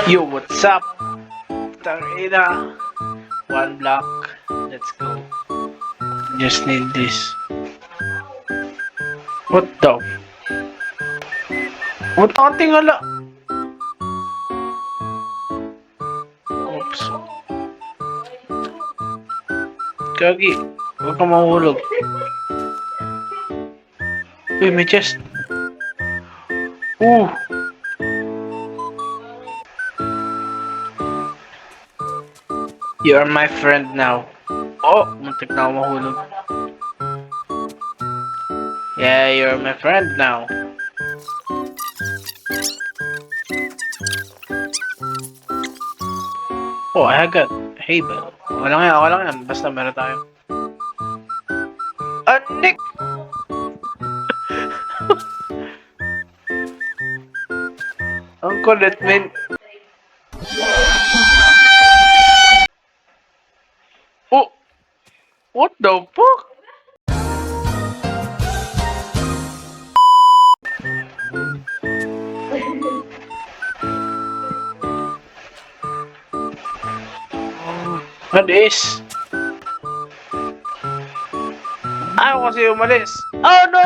Yo, what's up? Tangina. One block. Let's go. Just need this. What the? What ating ala? Oops. Kagi. Huwag ka mahulog. Uy, may chest. Ooh. You're my friend now. Oh, muntik na ako mahulog. Yeah, you're my friend now. Oh, I got Havel. Okay lang yan. Basta meron tayo. Nick! Ang kulit, man. Oh! What the fuck? What is? Ayaw kasi umalis. Oh, no.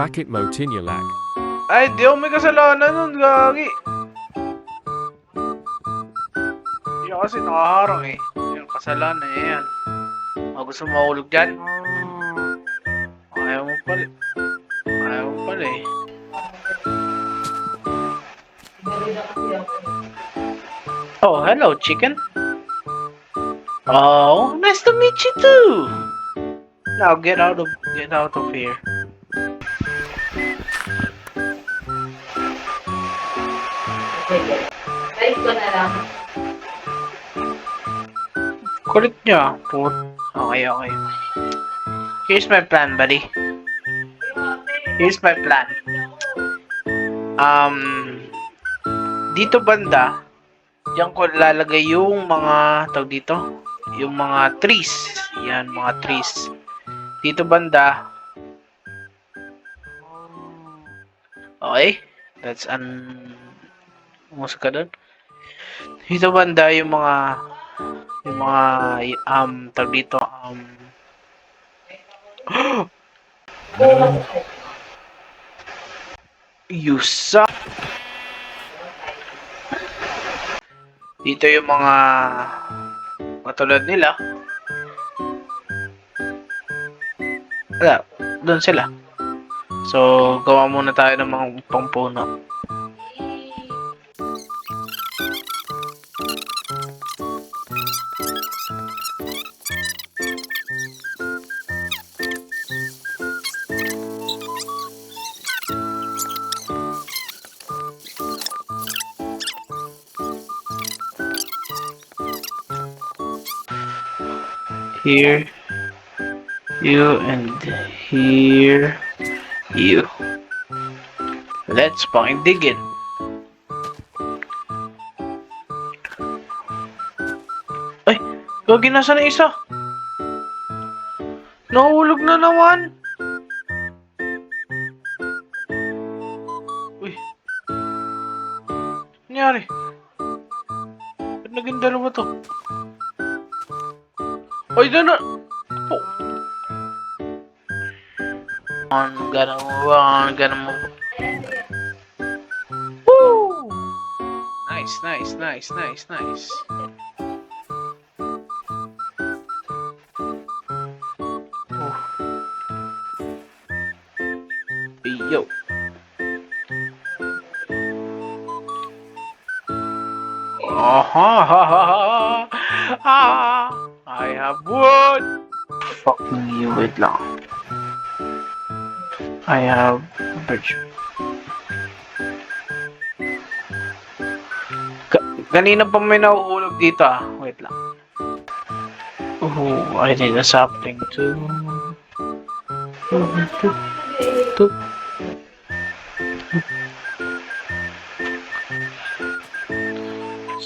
Bakit mo tinulak? Ay, di ako may kasalanan nun, gagi. Hindi kasi nakaharang eh. Yung kasalanan eh, yan. Gusto mo mahulog dyan? Ayaw mo pala eh. Oh, hello, chicken. Oh, nice to meet you too. Now get out of here. Balik ko na lang. Kulit niya. Okay. Here's my plan, buddy. Here's my plan. Dito banda, diyan ko lalagay yung mga tawag dito, yung mga trees. Yan, mga trees. Dito banda. Okay? That's musika doon. Dito banda yung mga tawag dito, you suck. Dito yung mga katulad nila. Wala, doon sila. So, gawa muna tayo ng mga pangpuno. Here, you, and here, you. Let's fucking dig in. Ay, gagi nasa na isa. Nahulog na naman. Uy. Nangyari? Ba't naging dalawa to? Ay, doon na! Oh. Gonna move. Woo! Nice. Oh. Yo. I have wood. Fucking you, wait lang. I have birch. Kanina pa may nahuhulog dito ah. Wait lang. Oh, I need a sapling too.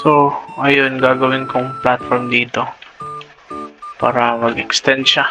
So, ayun, gagawin kong platform dito para mag-extend siya.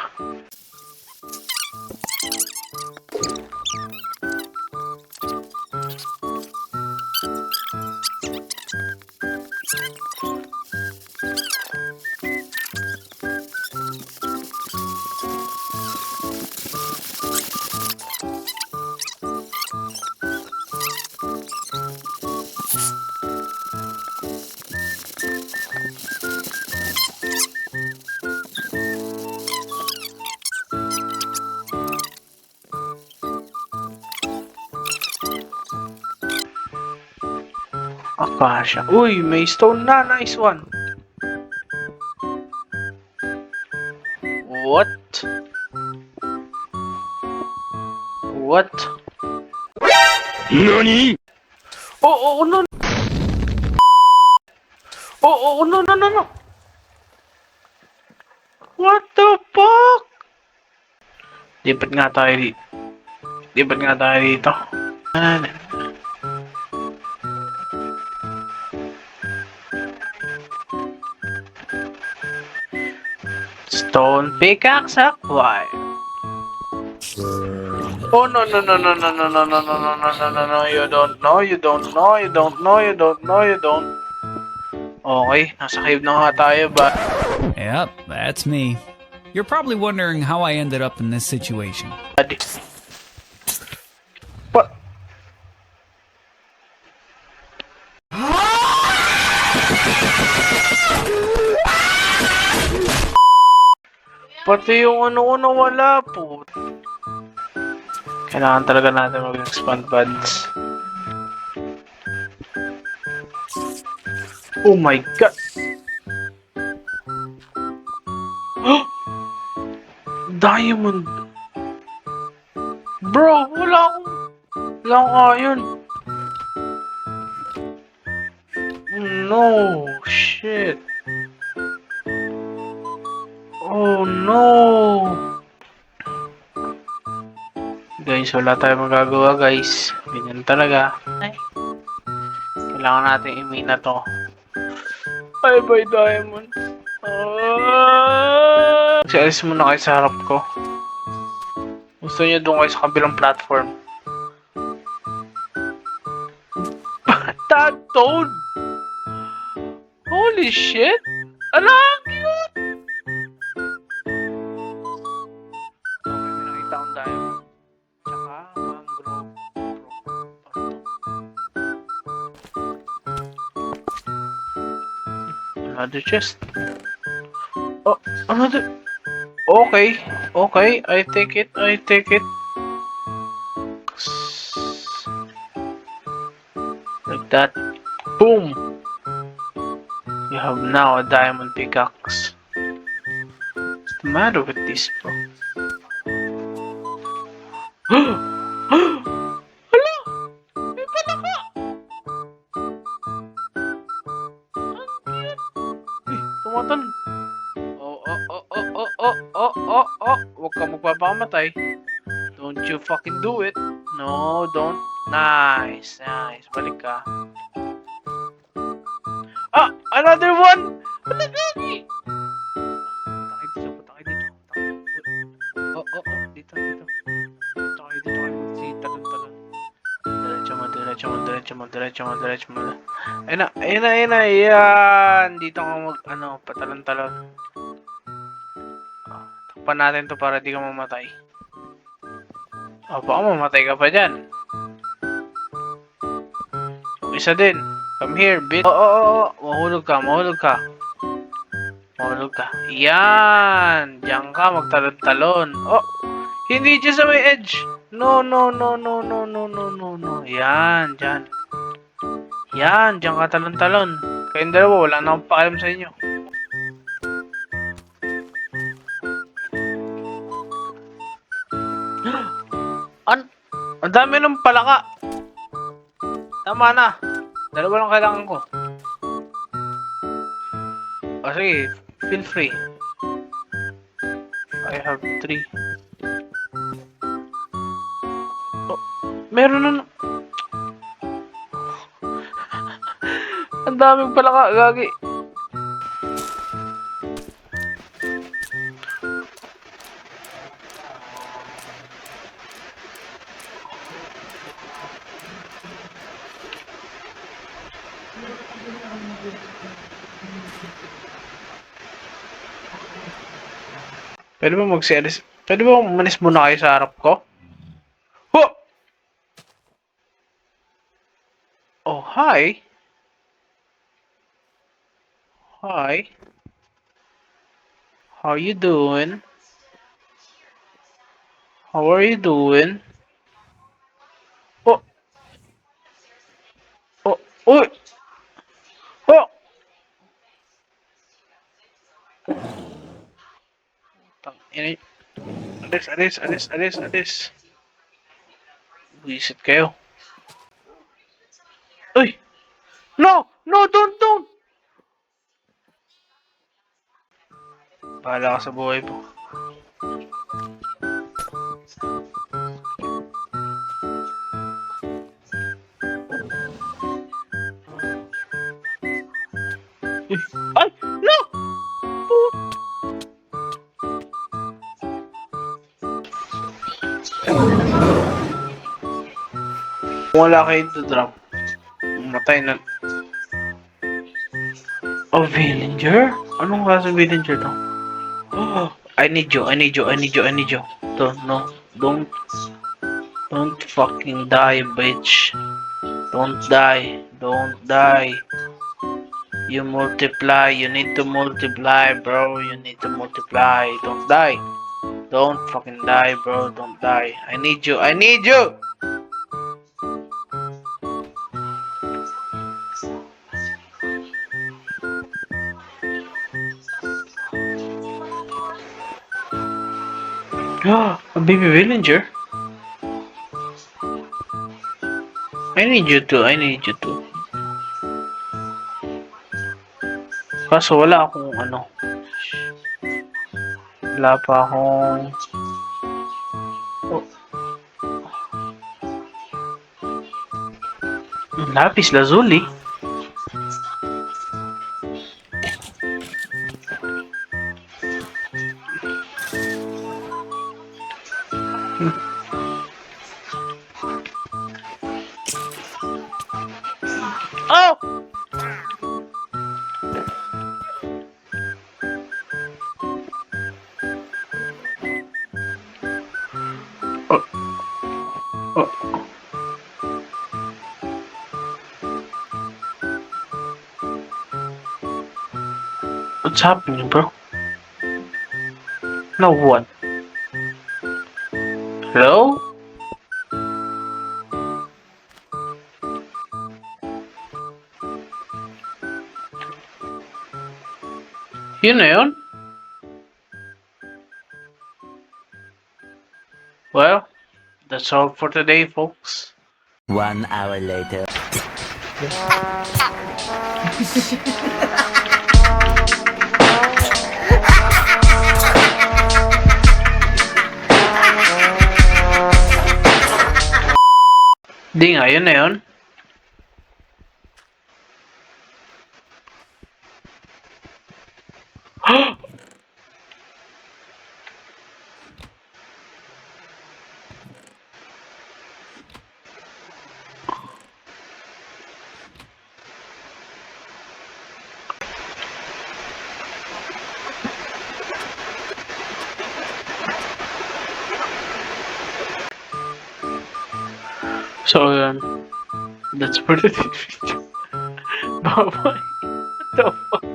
Akasha. Uy, may stone na. Nice one. What? What? NANI?! Oh, no. Oh, no, no, no, no. What the fuck? Lipat nga tayo dito. Lipat nga tayo dito. Stone pickaxe acquired. Oh no no no no no no no no no no no no no no, you don't know, you don't know, you don't know, you don't know, you don't. Okay, nasa cave na nga tayo ba? Yep, that's me. You're probably wondering how I ended up in this situation. What? Pati yung ano nawala po. Kailangan talaga natin mag-expand buds. Oh my god! Diamond! Bro, wala akong iron. No, shit. Oh no! Guys, wala tayong magagawa guys. Ganyan talaga. Ay. Kailangan natin i-mina to. Bye diamond. Alis muna kayo sa harap ko. Gusto niyo doon kayo sa kabilang platform. That toad! Holy shit! Ala, cute! Okay, may nakita akong diamond. Tsaka mangrove. Another chest. Oh, another. Okay, okay. I take it. I take it. Like that. Boom! You have now a diamond pickaxe. What's the matter with this, bro? Hala! May palaka! Ang cute! Uy, tumatalon. Oh. Huwag ka magpapamatay. Don't you fucking do it. No, don't. Nice. Balik ka. Ah! Another one! Ano gagi? Punta kayo dito. Oh. Dito. Punta kayo dito. Si talon. Diretso mo. Ayun na. Yan. Dito ka patalon-talon. Takpan natin to para di ka mamatay. Baka mamatay ka pa dyan. Yung isa din. Come here, bitch. Oo. Mahulog ka. Yan. Diyan ka, magtalon-talon. Oh, hindi dyan sa may edge. No. Yan, dyan. Diyan ka talon-talon. Kayong dalawa, wala na akong paalam sa inyo. Ang dami ng palaka. Tama na. Dalawa lang kailangan ko. Sige, feel free. I have 3. Oh, meron na. Ang daming palaka, gagi. Pwede ba mag-series? Pwede ba umalis muna kayo sa harap ko? Ho! Oh, hi. Hi. How you doing? How are you doing? Oh. Uy! Alis. Buisit kayo. Uy! No! Don't! Bahala ka sa buhay mo. Uy! Ay! No! Kung wala kayo to drum, matay na. Oh, villager? Anong klaseng villager to? Oh, I need you. Don't fucking die, bitch. Don't die. You multiply. You need to multiply, bro. Don't die. Don't fucking die, bro. Don't die. I need you. A baby villager? I need you to. Kaso wala akong ano. Wala pa akong... Oh. Lapis lazuli. Oh! What's happening, bro? Now what? Hello? Yun na yun? Well, that's all for today, folks. 1 hour later. Di nga, yun na yun. So, that's for the video. Bye-bye. What the fuck?